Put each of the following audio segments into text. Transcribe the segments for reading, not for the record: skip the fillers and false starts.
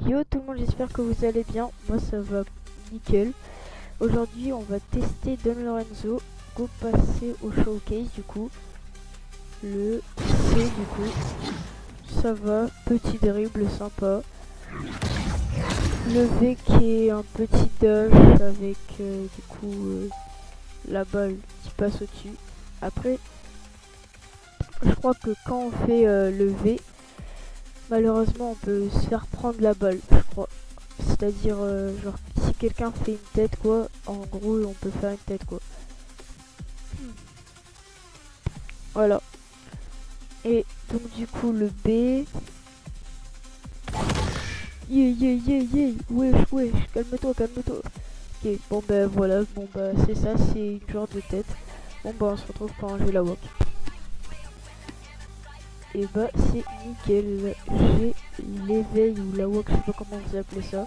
Yo tout le monde, j'espère que vous allez bien. Moi ça va nickel. Aujourd'hui on va tester Don Lorenzo. Go passer au showcase du coup. Le C du coup. Ça va, petit dribble sympa. Le V qui est un petit dash avec du coup la balle qui passe au-dessus. Après je crois que quand on fait le V, malheureusement on peut se faire prendre la balle, je crois. C'est-à-dire genre si quelqu'un fait une tête quoi, en gros on peut faire une tête quoi. Voilà. Et donc du coup le B. Wesh wesh, calme-toi, calme-toi. Ok, bon bah voilà, bon bah c'est ça, c'est une genre de tête. Bon bah on se retrouve quand j'ai la walk. Et bah c'est nickel, j'ai l'éveil ou la walk, je sais pas comment vous appelez ça.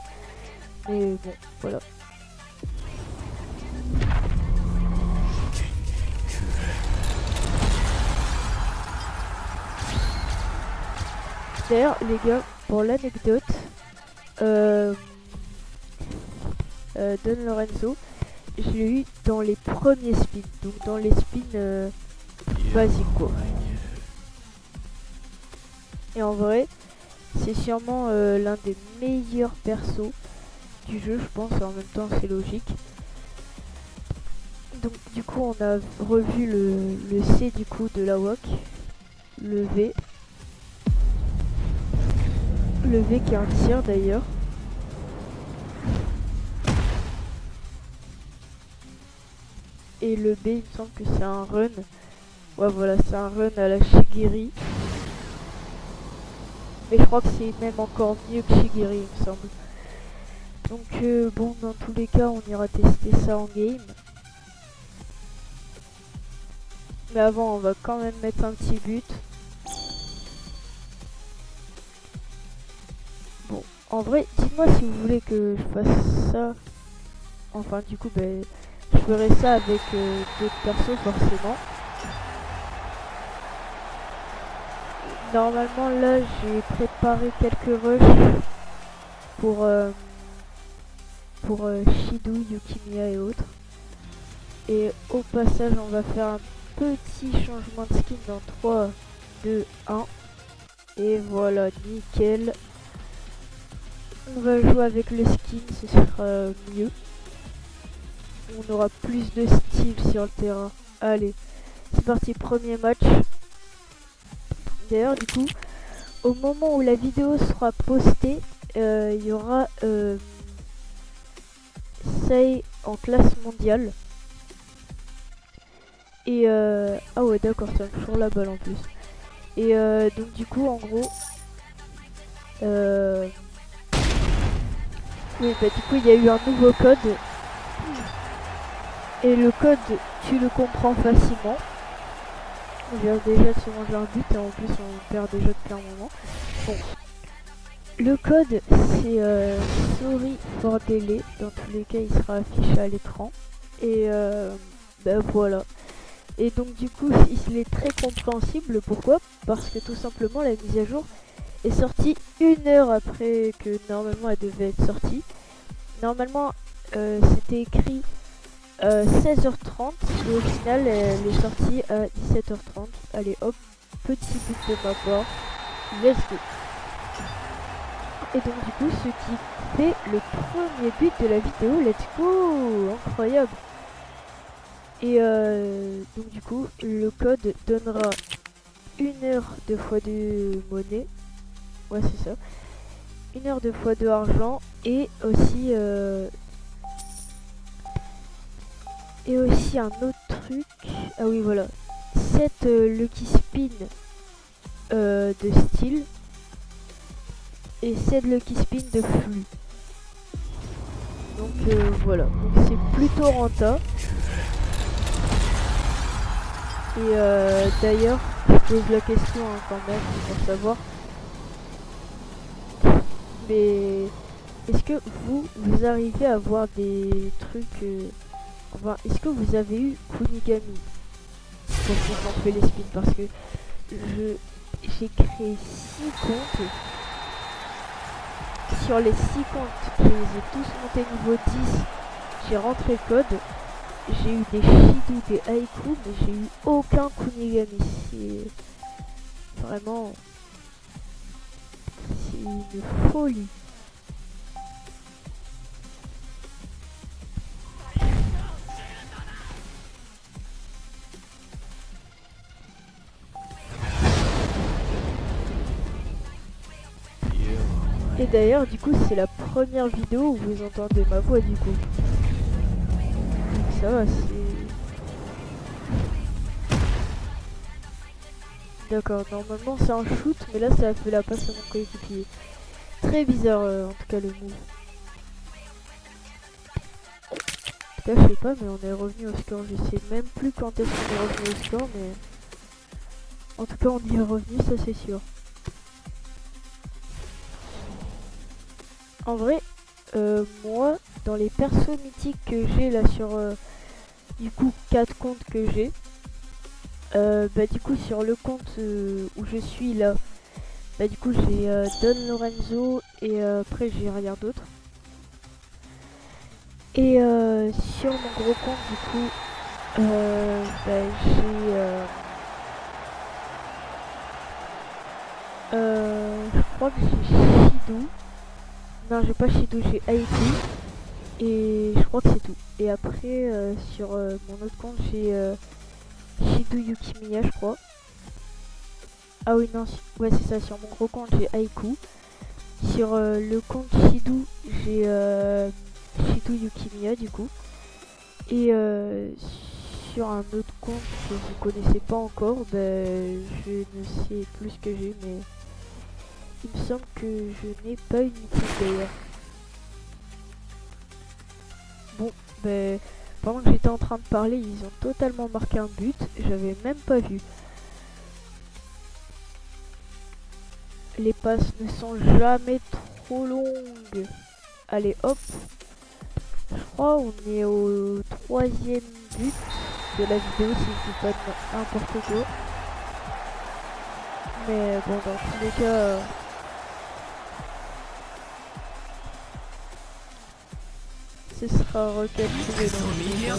Mais bon, voilà. D'ailleurs les gars, pour l'anecdote, Don Lorenzo, je l'ai eu dans les premiers spins, donc dans les spins basiques quoi. Et en vrai, c'est sûrement l'un des meilleurs persos du jeu, je pense, et en même temps c'est logique. Donc du coup on a revu le C du coup de la WOC, le V qui est un tir d'ailleurs. Et le B il me semble que c'est un run. Ouais voilà, c'est un run à la Shigiri. Mais je crois que c'est même encore mieux que Shigiri il me semble. Donc bon, dans tous les cas on ira tester ça en game. Mais avant on va quand même mettre un petit but. Bon, en vrai, dites-moi si vous voulez que je fasse ça. Enfin du coup ben, je ferai ça avec d'autres persos forcément. Normalement là j'ai préparé quelques rushs pour Shido, Yukimiya et autres. Et au passage on va faire un petit changement de skin dans 3, 2, 1. Et voilà, nickel. On va jouer avec le skin, ce sera mieux. On aura plus de style sur le terrain. Allez, c'est parti, premier match. D'ailleurs du coup, au moment où la vidéo sera postée, il y aura Sei en classe mondiale. Et ah ouais d'accord, ça me toujours la balle en plus. Et donc du coup en gros oui bah du coup il y a eu un nouveau code. Et le code tu le comprends facilement. On vient déjà de se manger un but et en plus on perd déjà depuis un moment. Bon. Le code c'est sorry for delay. Dans tous les cas il sera affiché à l'écran. Et bah voilà. Et donc du coup il est très compréhensible. Pourquoi? Parce que tout simplement la mise à jour est sortie 1 heure après que normalement elle devait être sortie. Normalement c'était écrit 16h30 et au final elle est sortie à 17h30. Allez hop, petit but de ma part. Let's go. Et donc du coup ce qui fait le premier but de la vidéo. Let's go. Incroyable. Et donc du coup le code donnera 1 heure de x2 monnaie. Ouais c'est ça. 1 heure de x2 argent et aussi un autre truc. Ah oui voilà. 7 lucky spin de style et 7 lucky spin de flux. Donc voilà. Donc c'est plutôt rentable. Et d'ailleurs, je pose la question hein, quand même pour savoir. Mais est-ce que vous arrivez à voir des trucs enfin, est-ce que vous avez eu Kunigami pour quand on fait les spins? Parce que j'ai créé 6 comptes sur les 6 comptes, je les ai tous montés niveau 10. J'ai rentré le code. J'ai eu des Shidou, des Haiku, mais j'ai eu aucun Kunigami. C'est vraiment... c'est une folie. Et d'ailleurs, du coup, c'est la première vidéo où vous entendez ma voix, du coup. Donc ça va, c'est... D'accord, normalement c'est un shoot, mais là ça a fait la passe à mon coéquipier. Très bizarre, en tout cas, le move. En tout cas, je sais pas, mais on est revenu au score. Je sais même plus quand est-ce qu'on est revenu au score, mais... En tout cas, on y est revenu, ça c'est sûr. En vrai, moi, dans les persos mythiques que j'ai là sur, du coup, 4 comptes que j'ai, bah du coup, sur le compte où je suis là, bah du coup, j'ai Don Lorenzo et après, j'ai rien d'autre. Et sur mon gros compte, du coup, bah, je crois que j'ai Shidou. Non, j'ai pas Shidou, j'ai Haiku. Et je crois que c'est tout. Et après, sur mon autre compte, j'ai Shidou Yukimiya, je crois. Ah oui, non, ouais, c'est ça. Sur mon gros compte, j'ai Haiku. Sur le compte Shidou, j'ai Shidou Yukimiya, du coup. Et sur un autre compte que vous connaissez pas encore, ben, je ne sais plus ce que j'ai, mais il me semble que je n'ai pas une mythique d'ailleurs. Bon, ben, pendant que j'étais en train de parler, ils ont totalement marqué un but, j'avais même pas vu. Les passes ne sont jamais trop longues. Allez, hop. Je crois on est au 3e but de la vidéo, si je dis pas n'importe quoi. Mais bon, dans tous les cas... ce sera recalculé dans le vidéo.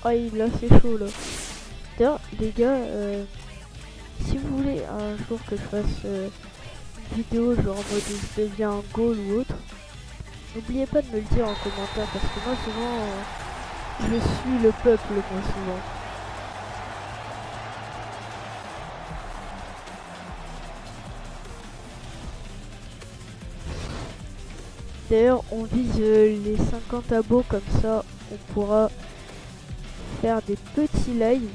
Ah, il a fait chaud là. D'ailleurs, les gars, si vous voulez un jour que je fasse une vidéo genre en mode je deviens un goal ou autre, n'oubliez pas de me le dire en commentaire parce que moi souvent je suis le peuple moi souvent. D'ailleurs, on vise les 50 abos comme ça, on pourra faire des petits lives.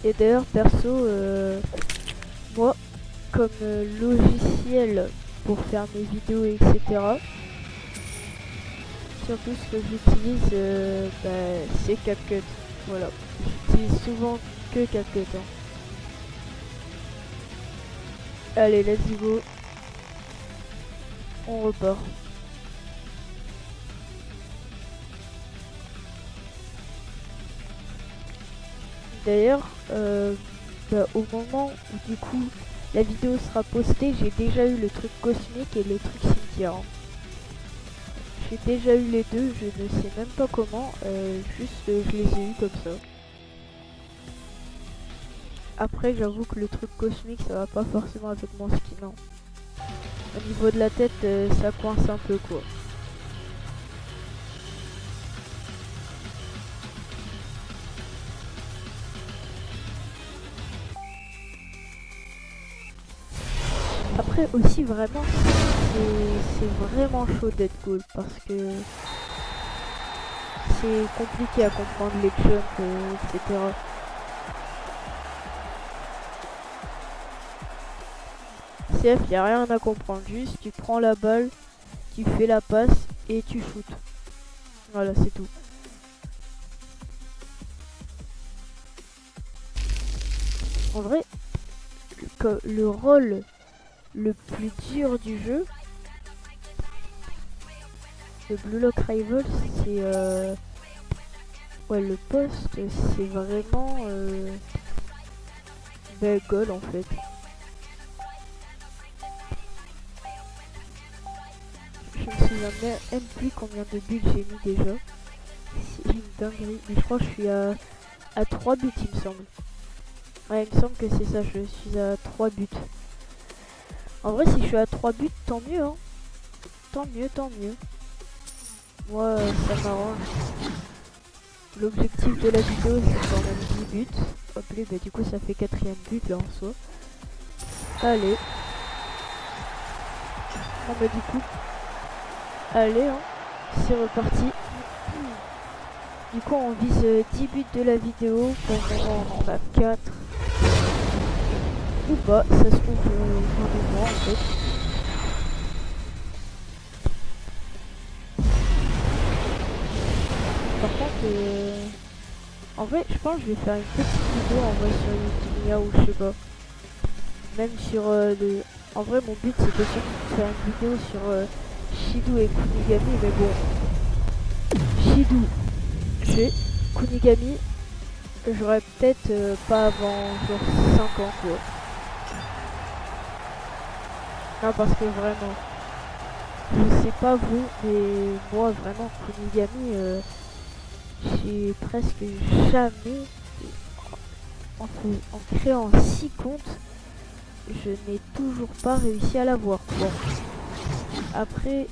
Et d'ailleurs, perso, moi, comme logiciel pour faire mes vidéos, etc. Surtout ce que j'utilise, bah, c'est CapCut. Voilà, j'utilise souvent que CapCut. Hein. Allez, let's go. On repart. D'ailleurs, bah, au moment où du coup la vidéo sera postée, j'ai déjà eu le truc cosmique et le truc cimetière. Hein. J'ai déjà eu les deux, je ne sais même pas comment, juste je les ai eu comme ça. Après j'avoue que le truc cosmique ça va pas forcément avec mon skin. Non. Au niveau de la tête ça coince un peu quoi. Après aussi vraiment c'est vraiment chaud d'être goal parce que c'est compliqué à comprendre les jumps etc. CF, y a rien à comprendre, juste tu prends la balle, tu fais la passe et tu shootes. Voilà, c'est tout. En vrai, le rôle le plus dur du jeu, Le Blue Lock Rival, c'est ouais, le poste, c'est vraiment goal en fait. Je me souviens même plus combien de buts j'ai mis déjà. C'est une dinguerie, mais je crois que je suis à 3 buts il me semble. Ouais, il me semble que c'est ça, je suis à 3 buts. En vrai, si je suis à 3 buts, tant mieux, hein. Tant mieux, tant mieux. Moi, ça m'arrange. L'objectif de la vidéo, c'est quand même 10 buts. Hop là, bah, du coup, ça fait 4ème but là en soi. Allez. Bon, bah, du coup, allez, hein. C'est reparti. Du coup, on vise 10 buts de la vidéo. Pour le moment, on en a 4. Ou pas, ça se trouve, j'en ai moins en fait. Par contre, en vrai, je pense que je vais faire une petite vidéo en vrai sur YouTube ou je sais pas. Même sur En vrai, mon but c'était surtout de faire une vidéo sur Shido et Kunigami, mais bon. Shido, j'ai Kunigami, j'aurais peut-être pas avant genre 5 ans quoi. Non, parce que vraiment, je sais pas vous, mais moi vraiment Kunigami, j'ai presque jamais, en créant 6 comptes, je n'ai toujours pas réussi à l'avoir. Bon, après,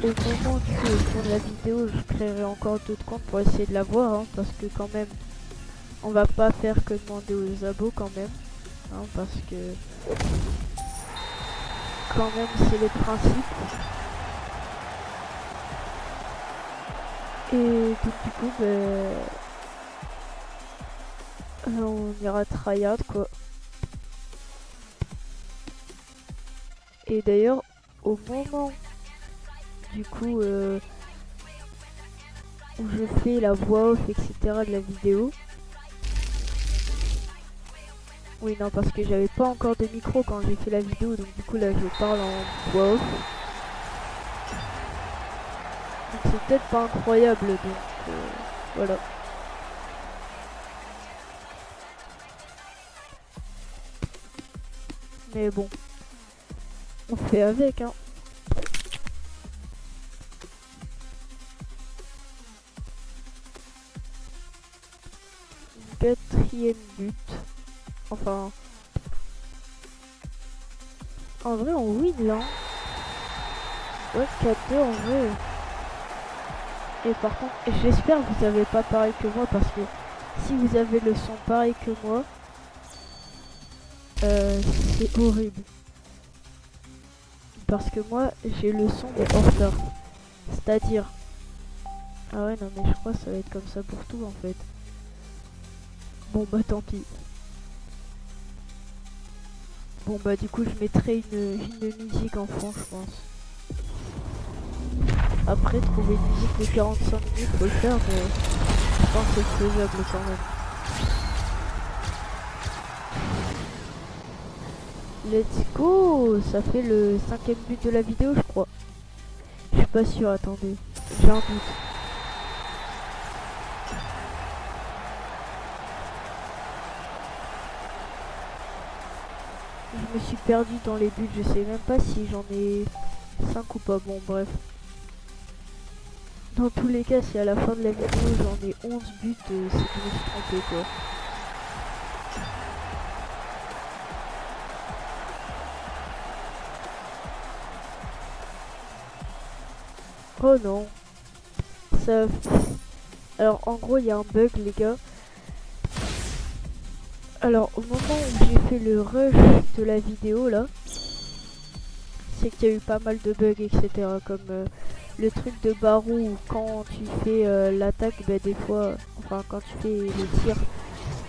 au moment du coup, au fond de la vidéo, je créerai encore d'autres comptes pour essayer de l'avoir, hein, parce que quand même, on va pas faire que demander aux abos quand même, hein, parce que quand même c'est le principe. Et donc du coup, on ira tryhard quoi. Et d'ailleurs, au moment du coup où je fais la voix off etc de la vidéo, oui non parce que j'avais pas encore de micro quand j'ai fait la vidéo, donc du coup là je parle en voix off. Donc c'est peut-être pas incroyable, donc voilà. Mais bon, on fait avec hein. Quatrième but. Enfin, en vrai on win là. Ouais, 4-2 en vrai. Et par contre, j'espère que vous avez pas pareil que moi, parce que si vous avez le son pareil que moi, c'est horrible. Parce que moi, j'ai le son mais en retard. C'est-à-dire... Ah ouais, non mais je crois que ça va être comme ça pour tout en fait. Bon bah tant pis. Bon bah du coup je mettrai une musique en fond je pense. Après trouver une musique de 45 minutes faut le faire, mais je pense que c'est faisable quand même. Let's go. Ça fait le 5ème but de la vidéo je crois. Je suis pas sûr, attendez. J'ai un doute. Je me suis perdu dans les buts, je sais même pas si j'en ai 5 ou pas, bon bref. Dans tous les cas, si à la fin de la vidéo j'en ai 11 buts, c'est que je me suis trompé quoi. Oh non. Ça... Alors en gros il y a un bug les gars. Alors au moment où j'ai fait le rush de la vidéo là, c'est qu'il y a eu pas mal de bugs etc. Comme le truc de barreau où quand tu fais l'attaque, bah des fois, enfin quand tu fais les tirs,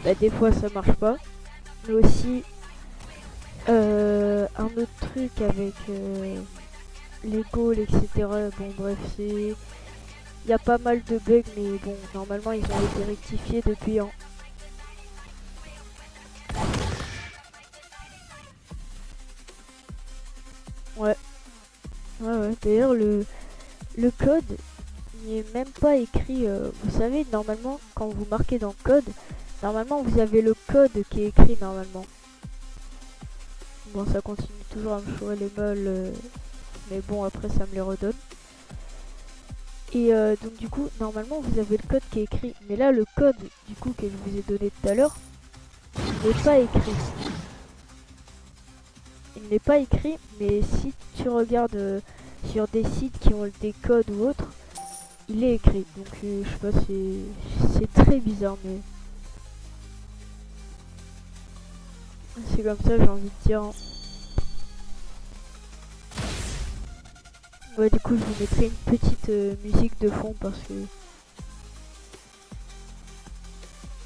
bah des fois ça marche pas. Mais aussi un autre truc avec les goals etc. Bon bref, c'est... Il y a pas mal de bugs mais bon, normalement ils ont été rectifiés depuis hein. Ouais. Ouais ouais, d'ailleurs le le code n'est même pas écrit. Vous savez, normalement, quand vous marquez dans le code, normalement vous avez le code qui est écrit normalement. Bon, ça continue toujours à me chourer les molles, mais bon, après ça me les redonne. Et donc du coup, normalement vous avez le code qui est écrit. Mais là, le code du coup que je vous ai donné tout à l'heure, il n'est pas écrit. Il n'est pas écrit, mais si tu regardes sur des sites qui ont des codes ou autres, il est écrit. Donc je sais pas, c'est très bizarre, mais c'est comme ça, j'ai envie de dire. Ouais, du coup, je vous mettrai une petite musique de fond parce que...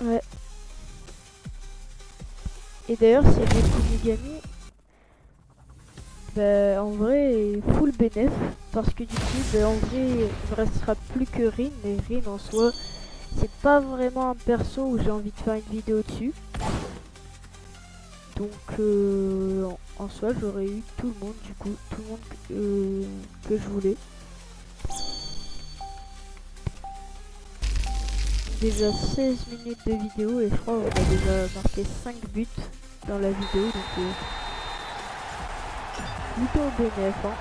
Ouais. Et d'ailleurs, s'il y a des Kunigami, bah, en vrai, full bénéf. Parce que du coup, bah, en vrai, il ne restera plus que Rin. Et Rin, en soi, c'est pas vraiment un perso où j'ai envie de faire une vidéo dessus. Donc, en soi, j'aurais eu tout le monde, du coup. Tout le monde que je voulais. Déjà 16 minutes de vidéo et je crois qu'on a déjà marqué 5 buts dans la vidéo, donc plutôt bénéf, hein.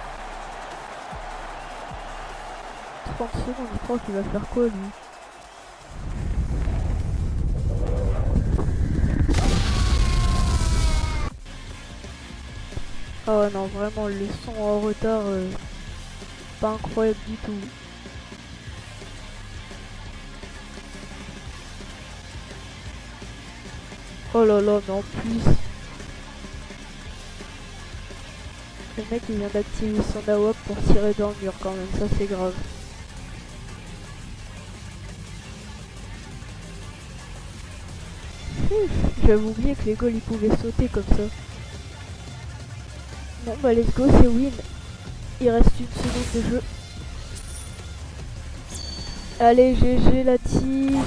30 secondes, je crois qu'il va faire quoi lui? Oh non, vraiment le son en retard, pas incroyable du tout. Oh là là, mais en plus, le mec il vient d'activer son AWP pour tirer dans le mur quand même, ça c'est grave. J'avais oublié que les goals ils pouvaient sauter comme ça. Bon bah let's go, c'est win. Il reste une seconde de jeu. Allez, GG la team.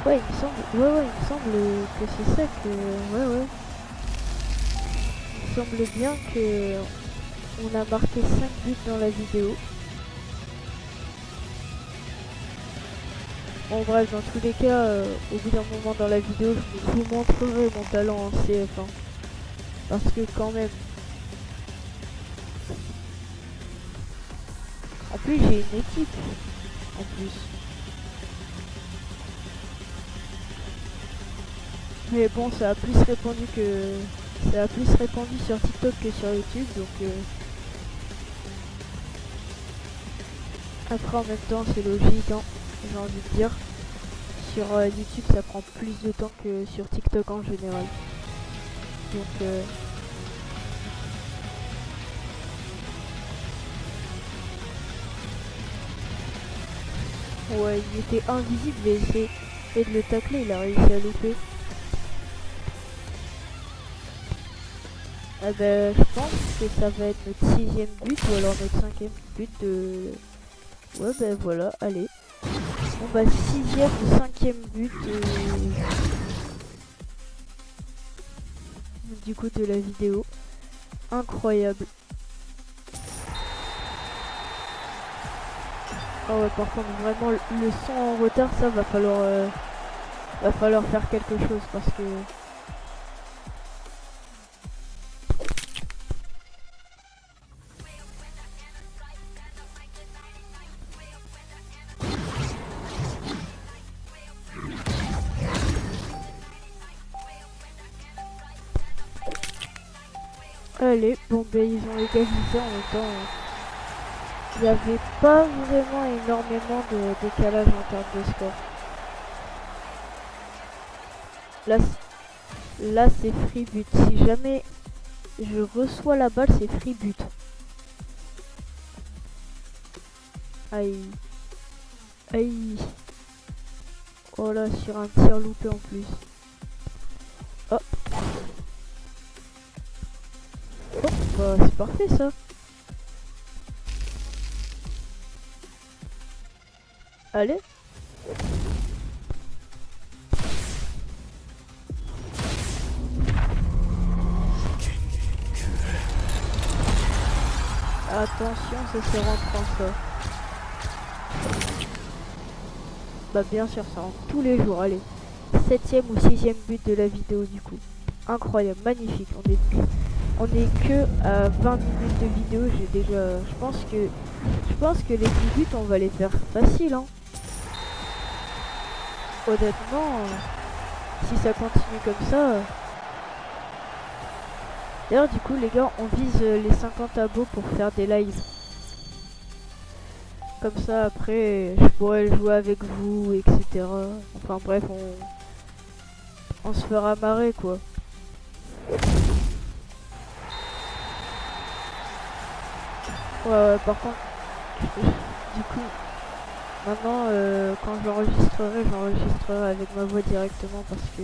Ouais, il me semble, ouais, il me semble que c'est ça que, ouais. Il me semble bien que on a marqué 5 buts dans la vidéo. En bref, dans tous les cas, au bout d'un moment dans la vidéo, je vous montrerai mon talent en CF1. Parce que quand même... En plus, j'ai une équipe. En plus. Mais bon, ça a plus répandu sur TikTok que sur YouTube, donc... Après, en même temps, c'est logique, hein, j'ai envie de dire. Sur YouTube, ça prend plus de temps que sur TikTok en général. Donc... Ouais, il était invisible, j'ai essayé de le tacler, il a réussi à louper. Ah bah, je pense que ça va être notre 6ème but ou alors notre 5ème but de... Ouais bah voilà, allez. Bon bah 6ème ou 5ème but du coup de la vidéo. Incroyable. Oh ouais, par contre vraiment le son en retard, ça va falloir faire quelque chose parce que... Allez, bon ben ils ont égalisé en même temps. Il n'y avait pas vraiment énormément de décalage en termes de score. Là c'est free but. Si jamais je reçois la balle, c'est free but. Aïe. Aïe. Oh là, sur un tir loupé en plus. Oh. Oh, bah c'est parfait ça. Allez. Attention, ça c'est rentrant ça. Bah bien sûr, ça rentre tous les jours, allez. 7e ou 6e but de la vidéo du coup. Incroyable, magnifique. On est que à 20 minutes de vidéo, j'ai déjà... Je pense que les 10 buts, on va les faire facile, hein. Honnêtement, si ça continue comme ça... D'ailleurs, du coup, les gars, on vise les 50 abos pour faire des lives. Comme ça, après, je pourrais jouer avec vous, etc. Enfin bref, on se fera marrer, quoi. Ouais, par contre, du coup, maintenant, quand j'enregistrerai avec ma voix directement parce que...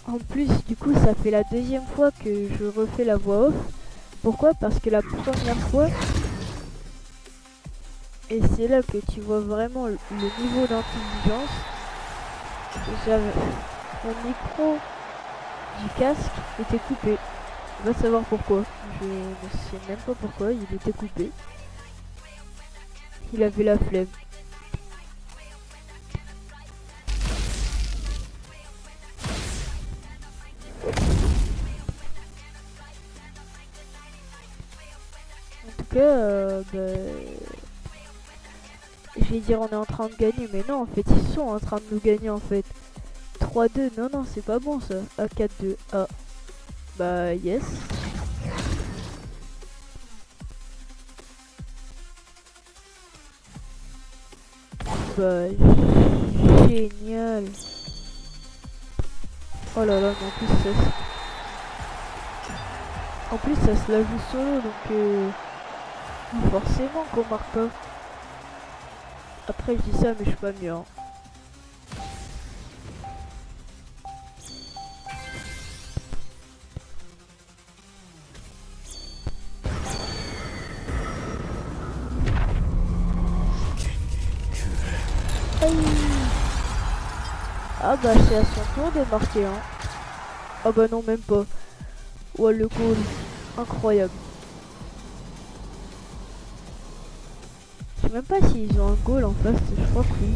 En plus, du coup, ça fait la deuxième fois que je refais la voix off. Pourquoi? Parce que la première fois, et c'est là que tu vois vraiment le niveau d'intelligence, j'avais mon micro du casque était coupé. Va savoir pourquoi. Je ne sais même pas pourquoi il était coupé. Il avait la flemme. En tout cas, je vais dire on est en train de gagner, mais non, en fait ils sont en train de nous gagner en fait. 3-2, non, non, c'est pas bon ça. Ah, 4-2, ah. Bah, yes. Bah, génial. Oh là là, mais en plus ça se la joue solo, donc forcément qu'on marque pas. Après je dis ça, mais je suis pas mieux, hein. Ah bah c'est à son tour de marquer, hein. Ah bah non, même pas. Ouais, le goal, incroyable. Je sais même pas s'ils ont un goal en face, je crois que oui.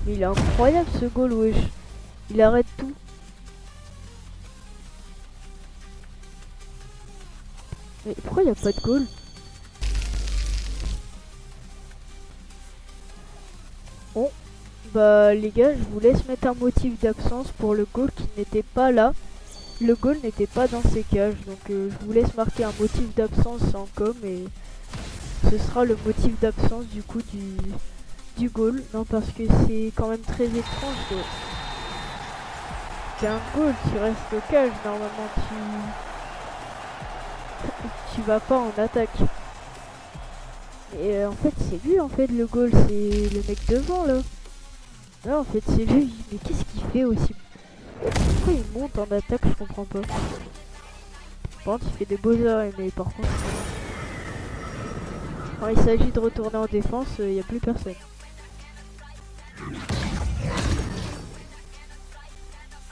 Mais il est incroyable ce goal, wesh. Il arrête tout. Mais pourquoi il n'y a pas de goal? Bon, bah les gars, je vous laisse mettre un motif d'absence pour le goal qui n'était pas là. Le goal n'était pas dans ces cages, donc je vous laisse marquer un motif d'absence en com et ce sera le motif d'absence du coup du goal. Non, parce que c'est quand même très étrange. C'est un goal, tu restes au cage, normalement tu vas pas en attaque. Et en fait c'est lui en fait le goal, c'est le mec devant là. Non, en fait c'est lui, mais qu'est-ce qu'il fait aussi? Pourquoi il monte en attaque, je comprends pas. Par contre il fait des beaux arrêts, mais par contre quand il s'agit de retourner en défense, il n'y a plus personne.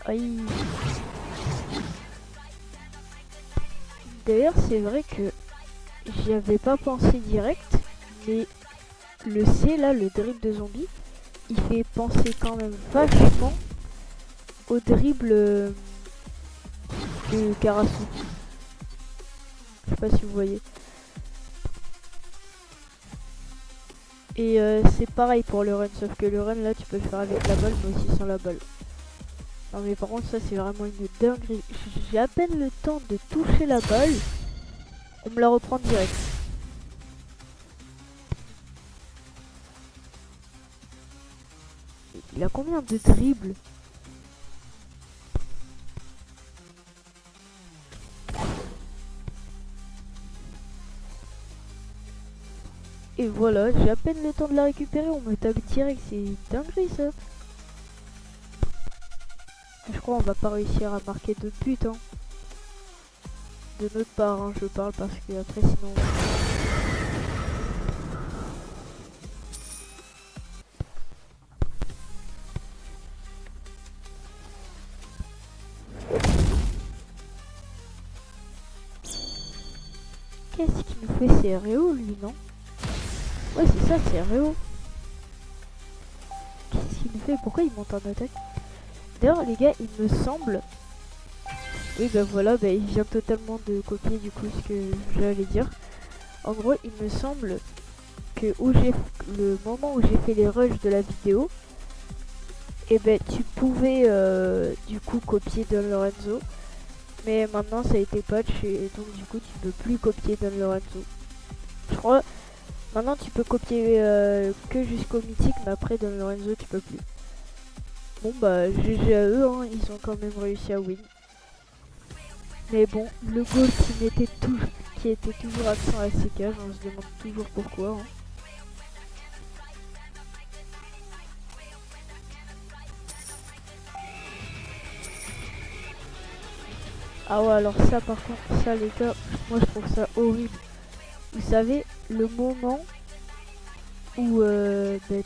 Aïe. D'ailleurs c'est vrai que j'y avais pas pensé direct, mais le C là, le dribble de zombie, il fait penser quand même vachement au dribble de Karasu. Je sais pas si vous voyez. Et c'est pareil pour le run, sauf que le run là tu peux le faire avec la balle mais aussi sans la balle. Non mais par contre ça c'est vraiment une dinguerie. J'ai à peine le temps de toucher la balle, on me la reprend direct. Il a combien de dribbles? Et voilà, j'ai à peine le temps de la récupérer, on me tape direct, c'est dinguerie ça. Je crois qu'on va pas réussir à marquer de but, hein. De notre part, hein, je parle parce que après sinon... c'est REO lui, non? Ouais, c'est ça, c'est REO. Qu'est-ce qu'il fait? Pourquoi il monte en attaque? D'ailleurs, les gars, il me semble... Oui, bah voilà, bah, il vient totalement de copier du coup ce que j'allais dire. En gros, il me semble que le moment où j'ai fait les rushs de la vidéo, et ben tu pouvais du coup copier Don Lorenzo, mais maintenant ça a été patch et donc du coup tu peux plus copier Don Lorenzo. Je crois maintenant tu peux copier que jusqu'au mythique, mais après Don Lorenzo tu peux plus. Bon bah GG à eux, hein, ils ont quand même réussi à win. Mais bon, le goal qui était toujours absent à ces cages, on se demande toujours pourquoi. Hein. Ah ouais, alors ça par contre, ça les gars, moi je trouve ça horrible. Vous savez, le moment où ben,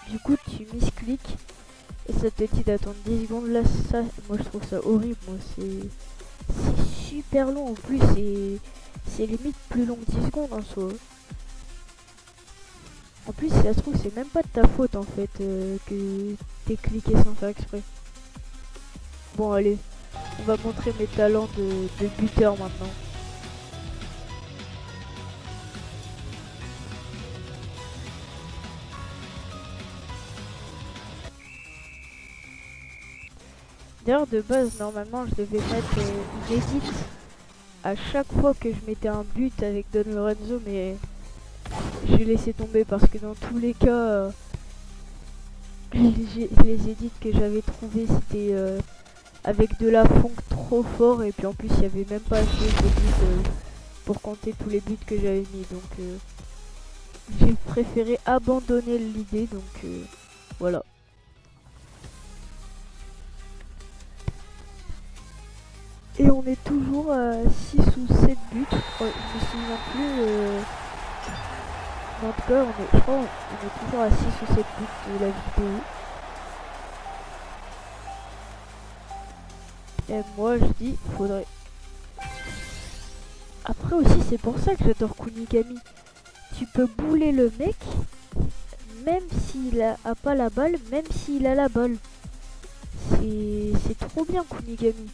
du coup tu miscliques et ça te dit d'attendre 10 secondes, là ça, moi je trouve ça horrible. Moi c'est super long, en plus c'est limite plus long que 10 secondes en soi. En plus, si ça se trouve, c'est même pas de ta faute en fait que t'es cliqué sans faire exprès. Bon, allez, on va montrer mes talents de buteur maintenant. D'ailleurs, de base, normalement, je devais mettre une edit à chaque fois que je mettais un but avec Don Lorenzo, mais j'ai laissé tomber parce que dans tous les cas, les edits que j'avais trouvés, c'était avec de la funk trop fort, et puis en plus, il n'y avait même pas assez de buts pour compter tous les buts que j'avais mis, donc j'ai préféré abandonner l'idée, donc voilà. Et on est toujours à 6 ou 7 buts, je me souviens plus. Mais en tout cas, je crois on est toujours à 6 ou 7 buts de la vidéo. Et moi je dis, faudrait... Après aussi, c'est pour ça que j'adore Kunigami. Tu peux bouler le mec, même s'il a pas la balle, même s'il a la balle. C'est trop bien Kunigami.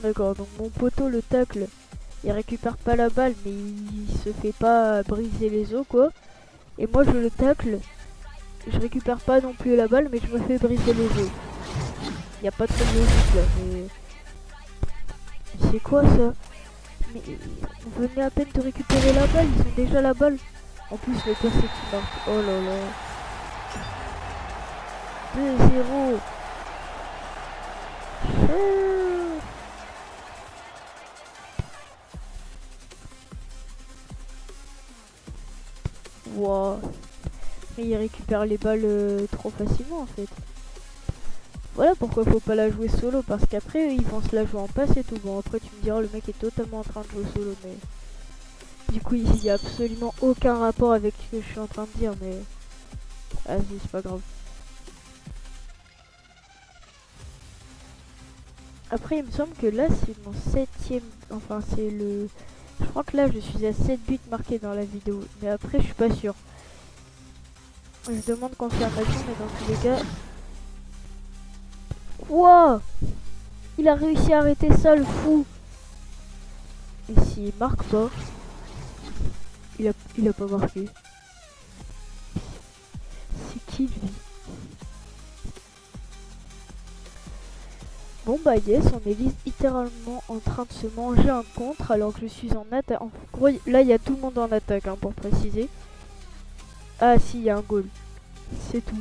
D'accord, donc mon poteau le tacle, il récupère pas la balle, mais il se fait pas briser les os quoi. Et moi je le tacle, je récupère pas non plus la balle, mais je me fais briser les os. Y a pas trop de logique là, mais c'est quoi ça? Mais on venait à peine de récupérer la balle, ils ont déjà la balle. En plus le pire c'est qu'ils marquent. Oh là là. 2-0. Wow. Mais il récupère les balles trop facilement en fait. Voilà pourquoi faut pas la jouer solo, parce qu'après ils vont se la jouer en passe et tout. Bon après tu me diras le mec est totalement en train de jouer solo, mais du coup il y a absolument aucun rapport avec ce que je suis en train de dire, mais vas-y c'est pas grave. Après il me semble que là c'est mon 7ème, enfin c'est le... Je crois que là je suis à 7 buts marqués dans la vidéo, mais après je suis pas sûr. Je demande confirmation, mais dans tous les cas... Wow! Il a réussi à arrêter ça le fou! Et s'il marque pas, il a pas marqué. C'est qui lui? Bon bah yes, on est littéralement en train de se manger un contre alors que je suis en attaque. En gros, là il y a tout le monde en attaque hein, pour préciser. Ah si, il y a un goal. C'est tout.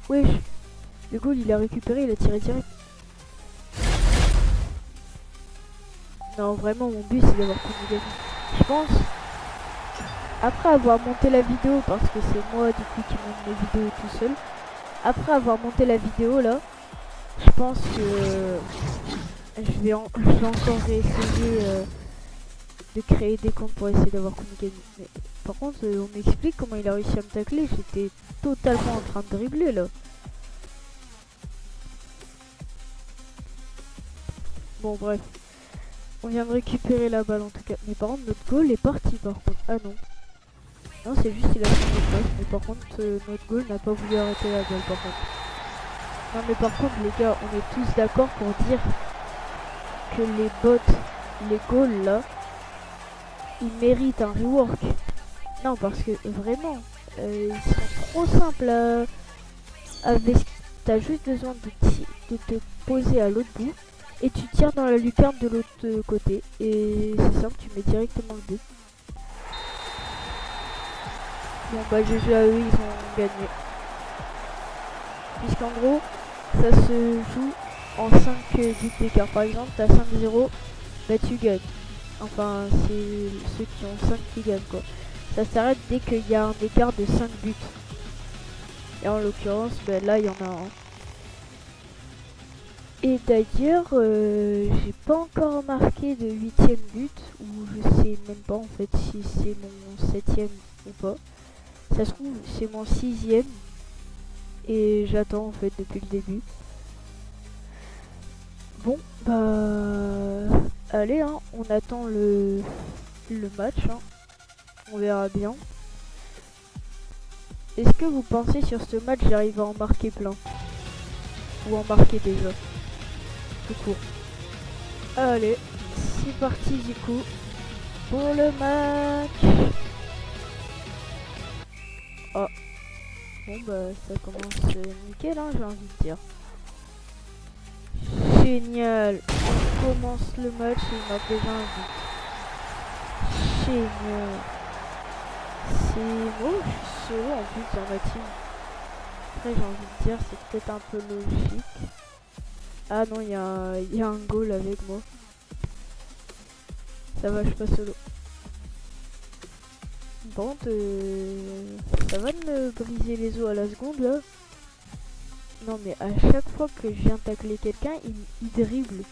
Wesh. Le goal il a récupéré, il a tiré direct. Non vraiment mon but c'est d'avoir Kunigami. Je pense, après avoir monté la vidéo, parce que c'est moi du coup qui monte mes vidéos tout seul. Après avoir monté la vidéo là, je pense que je vais encore réessayer de créer des comptes pour essayer d'avoir Kunigami. Mais Par contre, on m'explique comment il a réussi à me tacler. J'étais totalement en train de dribbler là. Bon, bref. On vient de récupérer la balle en tout cas. Mais par contre, notre goal est parti par contre. Ah non. Non, c'est juste qu'il a changé de place. Mais par contre, notre goal n'a pas voulu arrêter la balle par contre. Non, mais par contre, les gars, on est tous d'accord pour dire que les bots, les goals là, ils méritent un rework. Non, parce que vraiment, ils sont trop simples à vesquer. T'as juste besoin de te poser à l'autre bout et tu tires dans la lucarne de l'autre côté. Et c'est simple, tu mets directement le but. Bon bah GG à eux, ils ont gagné. Puisqu'en gros, ça se joue en 5 buts d'écart. Par exemple, t'as 5-0, bah tu gagnes. Enfin, c'est ceux qui ont 5 qui gagnent quoi. Ça s'arrête dès qu'il y a un écart de 5 buts. Et en l'occurrence, bah, là il y en a un. Et d'ailleurs, j'ai pas encore marqué de 8ème but, ou je sais même pas en fait si c'est mon 7ème ou pas. Ça se trouve, c'est mon 6ème, et j'attends en fait depuis le début. Bon, bah... Allez, hein, on attend le match, hein. On verra bien. Est-ce que vous pensez sur ce match j'arrive à en marquer plein? Ou en marquer déjà? Tout court. Allez, c'est parti du coup pour le match. Oh, bon bah ça commence nickel, hein, j'ai envie de dire. Génial, on commence le match et il marque déjà un but. Génial. C'est moi, je suis solo en plus dans ma team. Après j'ai envie de dire c'est peut-être un peu logique. Ah non, il y a un goal avec moi. Ça va, je suis pas solo. Bon, ça va de me briser les os à la seconde là. Non mais à chaque fois que je viens tacler quelqu'un, il dribble,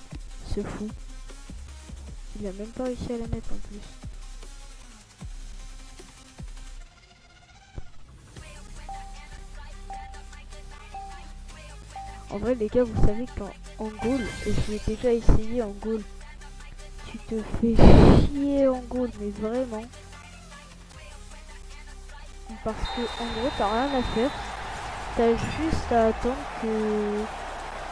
ce fou. Il a même pas réussi à la mettre en plus. En vrai les gars, vous savez qu'en goal, et je l'ai déjà essayé en goal, tu te fais chier en goal, mais vraiment. Parce que en gros t'as rien à faire, t'as juste à attendre que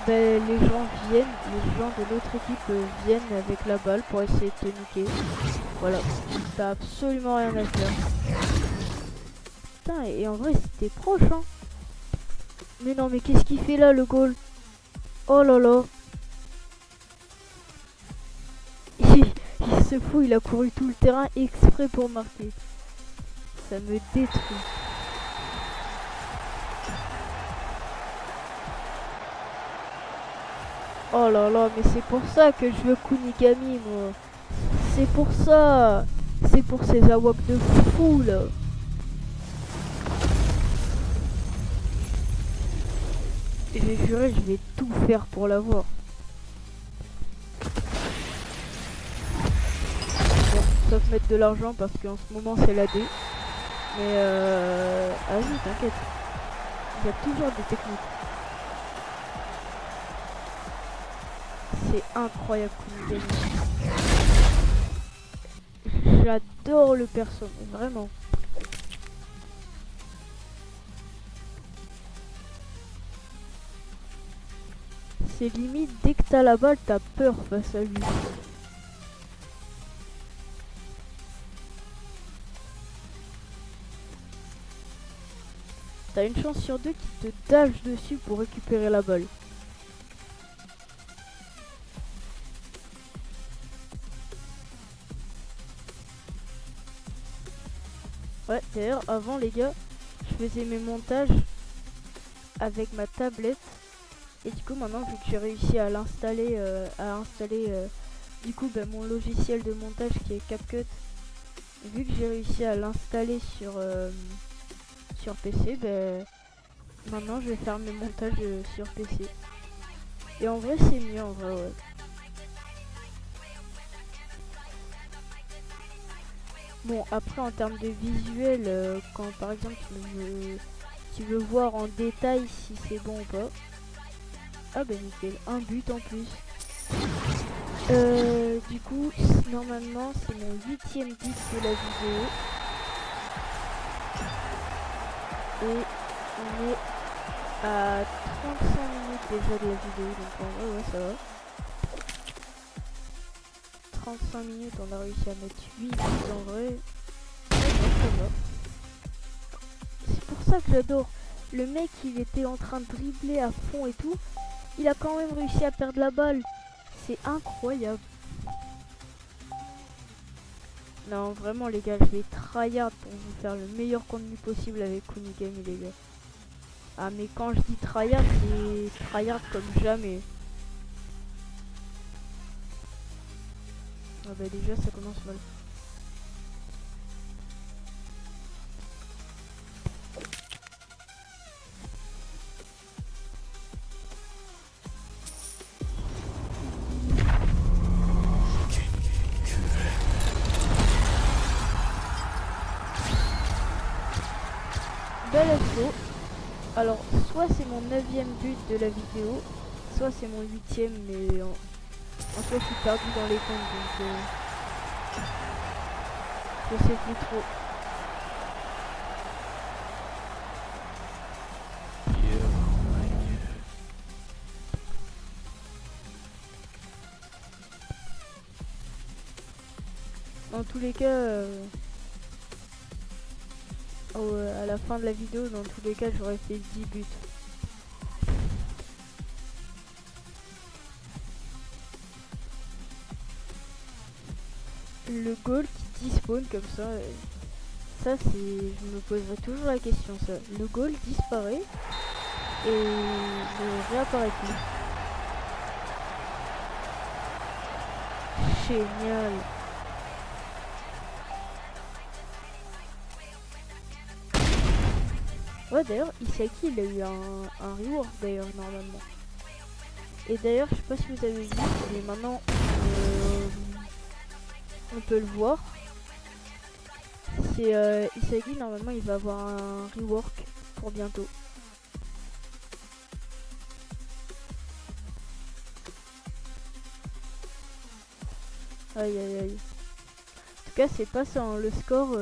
les gens viennent, les gens de l'autre équipe viennent avec la balle pour essayer de te niquer. Voilà, t'as absolument rien à faire. Putain, et en vrai c'était proche hein. Mais non, mais qu'est-ce qu'il fait là le goal? Oh là là. Il se fout, il a couru tout le terrain exprès pour marquer. Ça me détruit. Oh là là, mais c'est pour ça que je veux Kunigami, moi. C'est pour ça. C'est pour ces awak de fou, là. J'ai juré, je vais tout faire pour l'avoir. Bon, sauf mettre de l'argent parce qu'en ce moment c'est la D. Mais vas-y, t'inquiète. Il y a toujours des techniques. C'est incroyable Kunigami. J'adore le perso, vraiment. C'est limite, dès que t'as la balle, t'as peur face à lui. T'as une chance sur deux qu'il te dash dessus pour récupérer la balle. Ouais, d'ailleurs, avant les gars, je faisais mes montages avec ma tablette. Et du coup, maintenant, vu que j'ai réussi à l'installer, du coup, mon logiciel de montage qui est CapCut, vu que j'ai réussi à l'installer sur PC, maintenant, je vais faire mes montages sur PC. Et en vrai, c'est mieux, en vrai, ouais. Bon, après en termes de visuel, quand par exemple tu veux voir en détail si c'est bon ou pas. Ah bah nickel, un but en plus. Du coup, normalement c'est mon 8e but de la vidéo. Et on est à 35 minutes déjà de la vidéo, donc en vrai ouais ça va. 35 minutes, on a réussi à mettre 8 buts en vrai. Ça va. C'est pour ça que j'adore. Le mec il était en train de dribbler à fond et tout. Il a quand même réussi à perdre la balle. C'est incroyable. Non, vraiment les gars, je vais tryhard pour vous faire le meilleur contenu possible avec Kunigami les gars. Ah mais quand je dis tryhard, c'est tryhard comme jamais. Ah bah déjà ça commence mal. Bel assaut. Alors soit c'est mon 9e but de la vidéo, soit c'est mon 8e, mais en soi je suis perdu dans les comptes donc je sais plus trop. Dans tous les cas, à la fin de la vidéo, dans tous les cas, j'aurais fait 10 buts. Le goal qui despawn comme ça, ça c'est, je me poserai toujours la question ça. Le goal disparaît et ne réapparaît plus. Génial. Ouais d'ailleurs Isaki il a eu un rework d'ailleurs normalement. Et d'ailleurs je sais pas si vous avez vu, mais maintenant on peut le voir. C'est Isagi normalement il va avoir un rework pour bientôt. Aïe aïe aïe. En tout cas c'est pas ça hein, le score.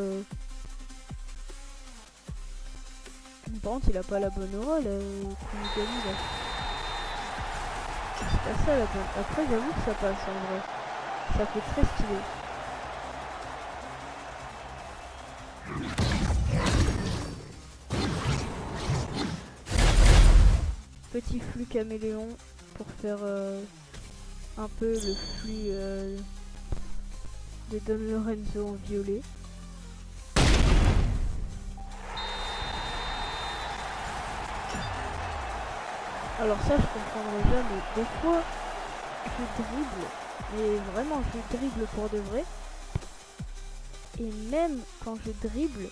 Par contre il a pas la bonne aura là, Kunigami là. C'est pas ça la bonne. Après j'avoue que ça passe en vrai. Ça fait très stylé. Petit flux caméléon pour faire un peu le flux de Don Lorenzo en violet. Alors ça je comprendrai jamais. Des fois je dribble, mais vraiment je dribble pour de vrai. Et même quand je dribble,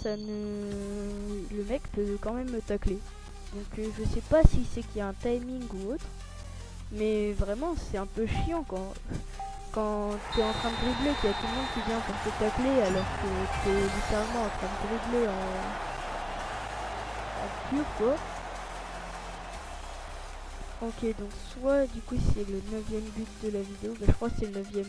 ça ne... le mec peut quand même me tacler. Donc je sais pas si c'est qu'il y a un timing ou autre. Mais vraiment c'est un peu chiant quand t'es en train de dribbler, qu'il y a tout le monde qui vient pour te tacler alors que t'es littéralement en train de dribbler en pur quoi. Ok donc soit du coup c'est le 9e but de la vidéo, bah, je crois que c'est le 9e.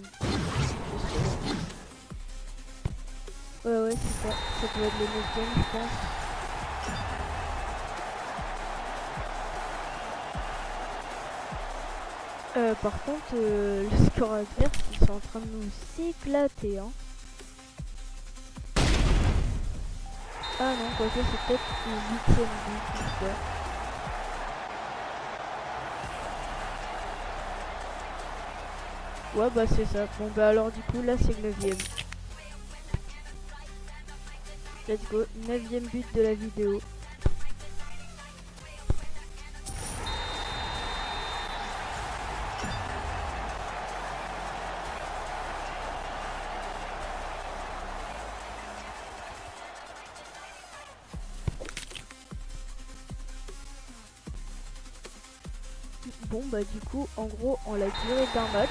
Ouais c'est ça, ça doit être le 9e je pense. Par contre, le score adverse, ils sont en train de nous s'éclater. Hein. Ah non, quoique c'est peut-être le 8e but. Ouais, bah c'est ça. Bon, bah alors du coup, là c'est le 9e. Let's go, 9e but de la vidéo. Bon bah du coup en gros en la durée d'un match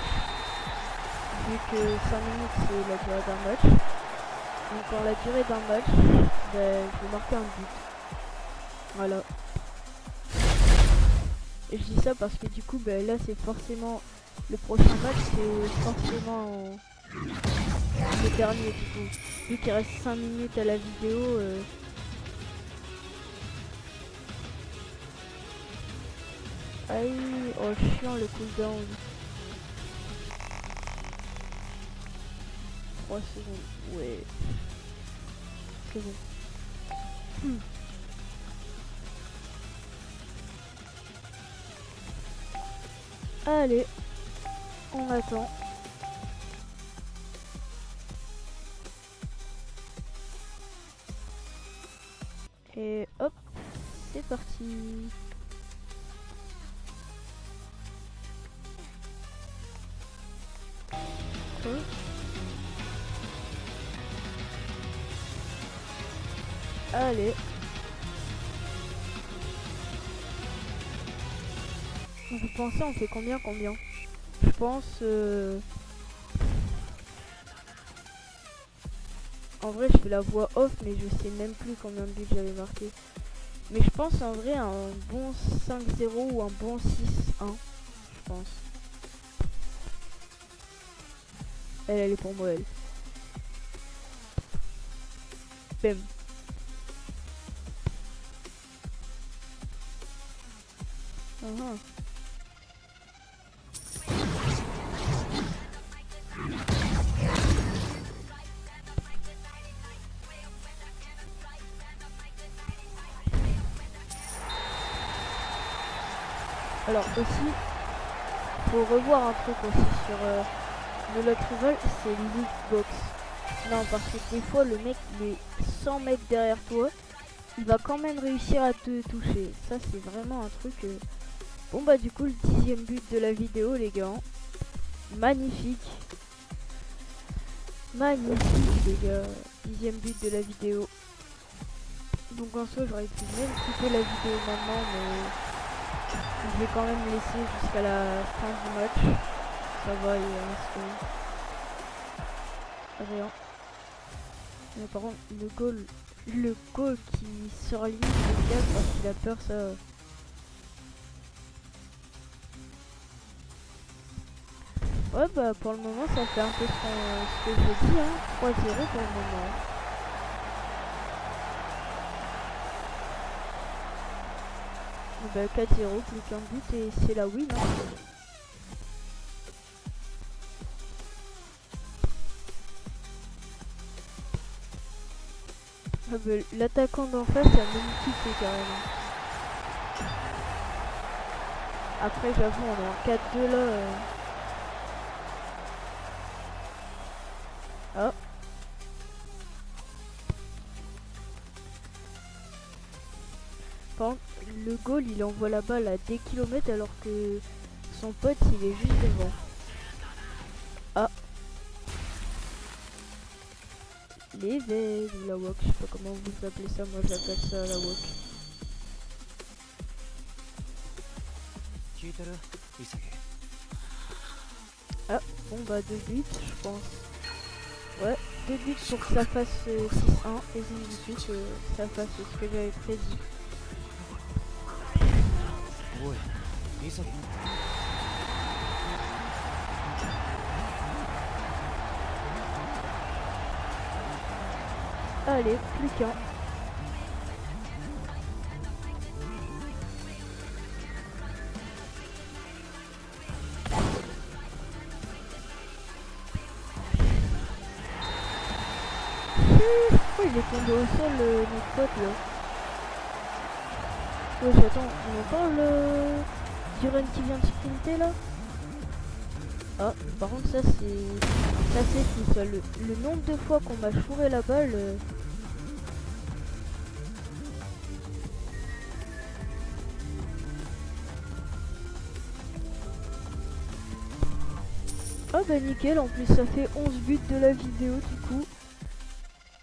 vu que 5 minutes c'est la durée d'un match. Donc en la durée d'un match, je vais marquer un but. Voilà. Et je dis ça parce que du coup là c'est forcément le prochain match, c'est forcément le dernier du coup. Vu qu'il reste 5 minutes à la vidéo. Aïe, oh chiant le cooldown. 3 secondes, ouais. C'est bon. Allez, on attend. Et hop, c'est parti. Okay. Allez. Vous pensez on fait combien? Je pense en vrai je fais la voix off mais je sais même plus combien de buts j'avais marqué. Mais je pense en vrai un bon 5-0 ou un bon 6-1. Je pense. Elle est pour moi elle. Bam. Alors aussi, faut revoir un truc aussi sur le Lot Rival, c'est l'Xbox. Non, parce que des fois le mec il est 100 mètres derrière toi, il va quand même réussir à te toucher. Ça c'est vraiment un truc. Bon bah du coup le 10e but de la vidéo les gars. Magnifique. Magnifique les gars. 10e but de la vidéo. Donc en soi j'aurais pu même couper la vidéo maintenant mais je vais quand même laisser jusqu'à la fin du match. Ça va, il reste rien. Mais par contre le goal qui sort limite le gars parce qu'il a peur ça. Ouais bah pour le moment ça fait un peu ce que j'ai dit hein. 3-0 pour le moment. Bah 4-0 plus qu'un but et c'est la win hein. Ah bah, l'attaquant d'en face a même kiffé carrément. Après j'avoue on est en 4-2 là. Ah. Par contre, le goal il envoie la balle à des kilomètres alors que son pote il est juste devant. Ah. Les vèves ou la wok, je sais pas comment vous appelez ça, moi j'appelle ça la wok. Ah, bon bah 2 buts je pense. Ouais, 2 buts pour que ça fasse 6-1 et 2 buts ça fasse ce que j'avais prédit. Allez, plus qu'un. Pourquoi il est tombé au sol notre pote là? Ouais j'attends, on entend le Duran qui vient de sprinter là? Ah par contre ça c'est fou ça, le nombre de fois qu'on m'a chouré la balle. Ah bah nickel, en plus ça fait 11 buts de la vidéo du coup.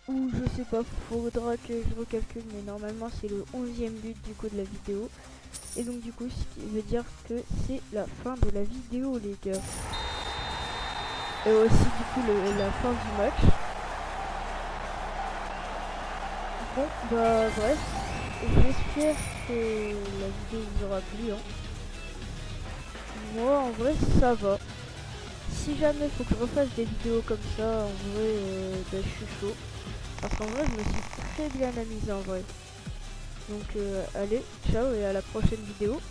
Ou je sais pas, faudra que je recalcule mais normalement c'est le 11e but du coup de la vidéo. Et donc du coup ce qui veut dire que c'est la fin de la vidéo les gars. et aussi du coup la fin du match. Bon bah bref, j'espère que la vidéo vous aura plu, hein. Moi en vrai ça va. Si jamais faut que je refasse des vidéos comme ça, en vrai bah, je suis chaud. Parce qu'en vrai je me suis très bien amusé en vrai. Donc allez, ciao et à la prochaine vidéo.